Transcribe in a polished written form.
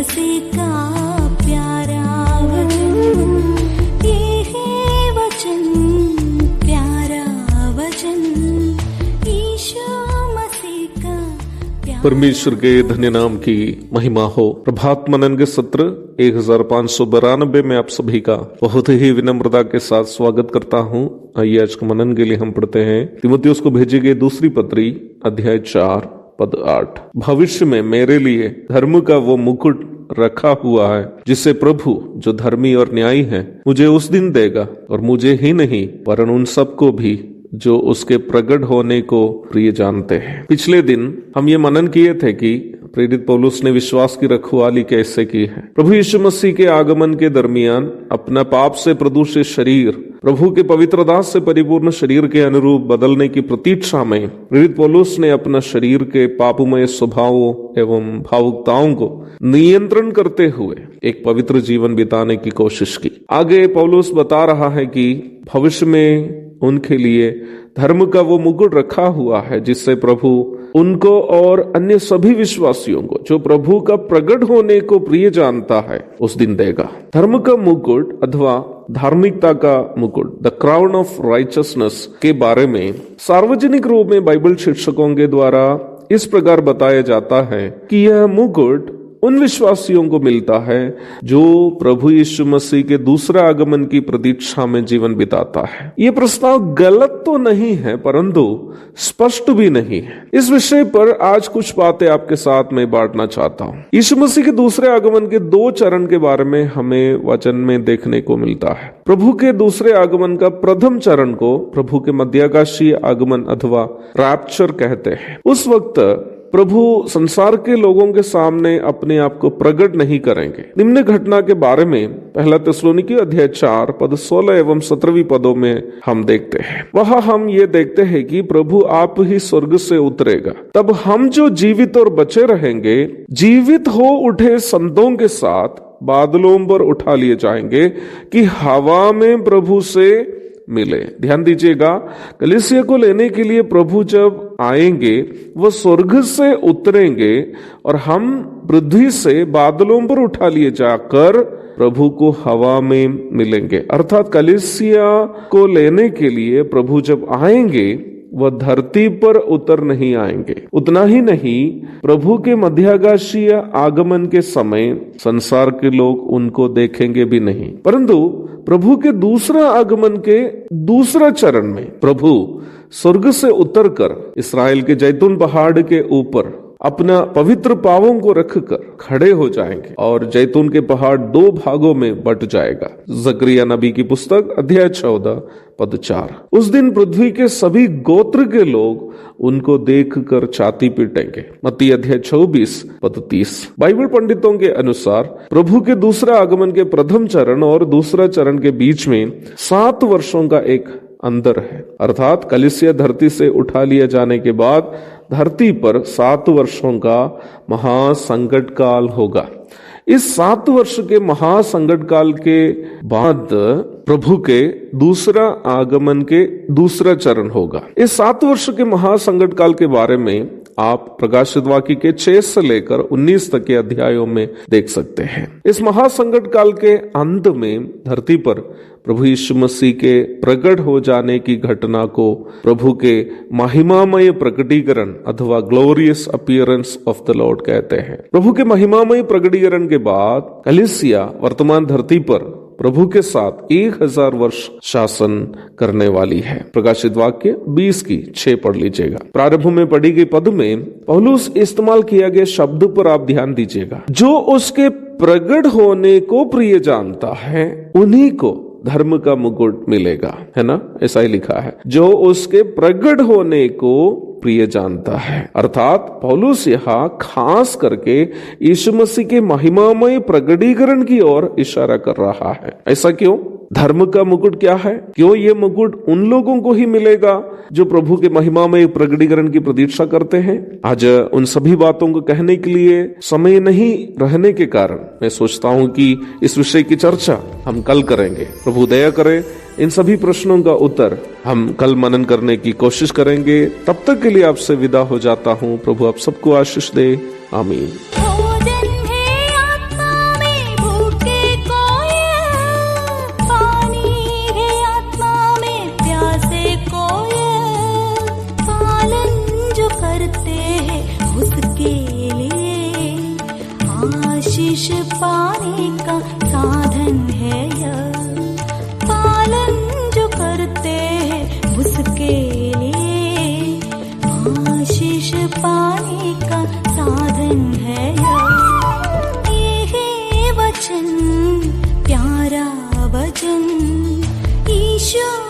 मसीह का प्यारा वचन, ये है वचन, प्यारा वचन, यीशु मसीह का प्यारा। परमेश्वर के धन्य नाम की महिमा हो। प्रभात मनन के सत्र 1592 में आप सभी का बहुत ही विनम्रता के साथ स्वागत करता हूँ। आइए आज के मनन के लिए हम पढ़ते हैं तीमुथियुस को भेजी गई दूसरी पत्री अध्याय 4 पद 8। भविष्य में मेरे लिए धर्म का वो मुकुट रखा हुआ है जिसे प्रभु जो धर्मी और न्यायी है मुझे उस दिन देगा, और मुझे ही नहीं वरन उन सबको भी जो उसके प्रकट होने को प्रिय जानते हैं। पिछले दिन हम ये मनन किए थे कि प्रेरित पौलुस ने विश्वास की रखवाली कैसे की है। प्रभु यीशु मसीह के आगमन के दरमियान अपना पाप से प्रदूषित शरीर प्रभु के पवित्र दास से परिपूर्ण शरीर के अनुरूप बदलने की प्रतीक्षा में प्रेरित पौलुस ने अपना शरीर के पापमय स्वभावों एवं भावुकताओं को नियंत्रण करते हुए एक पवित्र जीवन बिताने की कोशिश की। आगे पौलुस बता रहा है कि भविष्य में उनके लिए धर्म का वो मुकुट रखा हुआ है जिससे प्रभु उनको और अन्य सभी विश्वासियों को जो प्रभु का प्रकट होने को प्रिय जानता है उस दिन देगा। धर्म का मुकुट अथवा धार्मिकता का मुकुट, द क्राउन ऑफ राइचसनेस के बारे में सार्वजनिक रूप में बाइबल शिक्षकों के द्वारा इस प्रकार बताया जाता है कि यह मुकुट उन विश्वासियों को मिलता है जो प्रभु यीशु मसीह के दूसरे आगमन की प्रतीक्षा में जीवन बिताता है। ये प्रस्ताव गलत तो नहीं है परंतु स्पष्ट भी नहीं है। इस विषय पर आज कुछ बातें आपके साथ में बांटना चाहता हूँ। यीशु मसीह के दूसरे आगमन के 2 चरण के बारे में हमें वचन में देखने को मिलता है। प्रभु के दूसरे आगमन का प्रथम चरण को प्रभु के मध्याकाशीय आगमन अथवा रैप्चर कहते हैं। उस वक्त प्रभु संसार के लोगों के सामने अपने आप को प्रकट नहीं करेंगे। निम्न घटना के बारे में पहला थिस्सलुनीकी अध्याय 4 पद 16 एवं 17 पदों में हम देखते हैं। वहां हम ये देखते हैं कि प्रभु आप ही स्वर्ग से उतरेगा, तब हम जो जीवित और बचे रहेंगे जीवित हो उठे संतों के साथ बादलों पर उठा लिए जाएंगे कि हवा में प्रभु से मिले। ध्यान दीजिएगा, कलीसिया को लेने के लिए प्रभु जब आएंगे वह स्वर्ग से उतरेंगे और हम पृथ्वी से बादलों पर उठा लिए जाकर प्रभु को हवा में मिलेंगे। अर्थात कलीसिया को लेने के लिए प्रभु जब आएंगे वह धरती पर उतर नहीं आएंगे। उतना ही नहीं, प्रभु के मध्याकाशीय आगमन के समय संसार के लोग उनको देखेंगे भी नहीं, परंतु प्रभु के दूसरा आगमन के दूसरा चरण में प्रभु स्वर्ग से उतरकर इस्राएल के जैतून पहाड़ के ऊपर अपना पवित्र पांवों को रखकर खड़े हो जाएंगे और जैतून के पहाड़ 2 भागों में बट जाएगा। जकरिया नबी की पुस्तक अध्याय 14 पद 4। उस दिन पृथ्वी के सभी गोत्र के लोग उनको देखकर छाती पीटेंगे। मत्ती अध्याय 24 पद 30। बाइबल पंडितों के अनुसार प्रभु के दूसरा आगमन के प्रथम चरण और दूसरा चरण के बीच में 7 वर्षों का एक अंतर है। अर्थात कलीसिया धरती से उठा लिया जाने के बाद धरती पर 7 वर्षों का महासंकट काल होगा। इस 7 वर्ष के महासंकट काल के बाद प्रभु के दूसरा आगमन के दूसरा चरण होगा। इस 7 वर्ष के महासंकट काल के बारे में आप प्रकाशित वाक्य के 6 से लेकर 19 तक के अध्यायों में देख सकते हैं। इस महासंकट काल के अंत में धरती पर प्रभु यीशु मसीह के प्रकट हो जाने की घटना को प्रभु के महिमामय प्रकटीकरण अथवा glorious appearance of the Lord कहते हैं। प्रभु के महिमामय प्रकटीकरण के बाद कलीसिया वर्तमान धरती पर प्रभु के साथ 1000 वर्ष शासन करने वाली है। प्रकाशित वाक्य 20 की 6 पढ़ लीजिएगा। प्रारंभ में पढ़ी गई पद में पौलुस इस्तेमाल किया गया शब्द पर आप ध्यान दीजिएगा। जो उसके प्रकट होने को प्रिय जानता है उन्हीं को धर्म का मुकुट मिलेगा, है ना? ऐसा ही लिखा है, जो उसके प्रकट होने को प्रिय जानता है। अर्थात पौलुस यहाँ खास करके यीशु मसीह के महिमामय प्रकटीकरण की ओर इशारा कर रहा है। ऐसा क्यों? धर्म का मुकुट क्या है? क्यों ये मुकुट उन लोगों को ही मिलेगा जो प्रभु के महिमामय प्रकटीकरण की प्रतीक्षा करते हैं? आज उन सभी बातों को कहने के लिए समय नहीं रहने के कारण मैं सोचता हूँ कि इस विषय की चर्चा हम कल करेंगे। प्रभु दया करे, इन सभी प्रश्नों का उत्तर हम कल मनन करने की कोशिश करेंगे। तब तक के लिए आपसे विदा हो जाता हूँ। प्रभु आप सबको आशीष दे। आमीन। ईशो